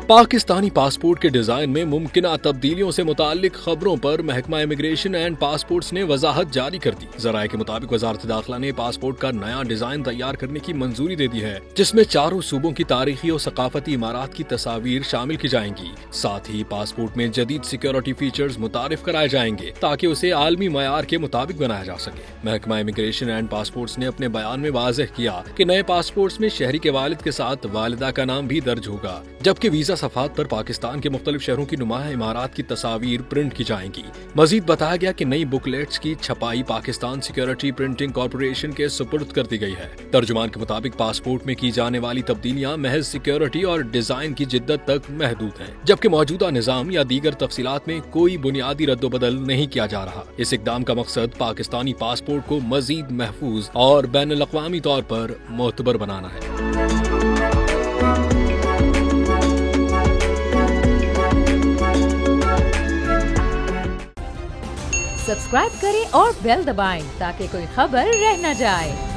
Pakistani passport के design में मुमकिना तब्दीलियों से मुताल्लिक खबरों पर महकमा इमिग्रेशन एंड पासपोर्ट्स ने वजाहत जारी कर दी। जराये के मुताबिक वजारत दाखिला ने पासपोर्ट का नया डिजाइन तैयार करने की मंजूरी दे दी है, जिसमें चारों सूबों की तारीखी और सकाफती इमारत की तस्वीर शामिल की जाएंगी। साथ ही पासपोर्ट में जदीद सिक्योरिटी फीचर्स मुतारिफ कराए जाएंगे ताकि उसे आलमी मयार के मुताबिक बनाया जा सके। महकमा इमिग्रेशन एंड पासपोर्ट्स ने अपने बयान में वाज़ेह किया कि नए पासपोर्ट्स में शहरी के वालिद के साथ वालिदा का नाम भी दर्ज होगा, जबकि वीजा सफात पर पाकिस्तान के मुख्तलिफ शहरों की नुमाया इमारत की तस्वीर प्रिंट की जाएंगी। मजीद बताया गया कि नई बुकलेट्स की छपाई पाकिस्तान सिक्योरिटी प्रिंटिंग कॉर्पोरेशन के सुपुर्द कर दी गई है। तर्जुमान के मुताबिक पासपोर्ट में की जाने वाली तब्दीलियां महज सिक्योरिटी और डिजाइन की जिद्दत तक महदूद हैं, जबकि मौजूदा निजाम या दीगर तफसीलात में कोई बुनियादी रद्दोबदल नहीं किया जा रहा। इस इकदाम का मकसद पाकिस्तानी पासपोर्ट को मजीद महफूज और बैनुल अक़वामी तौर पर मोतबर बनाना है। सब्सक्राइब करें और बेल दबाएं ताकि कोई खबर रह न जाए।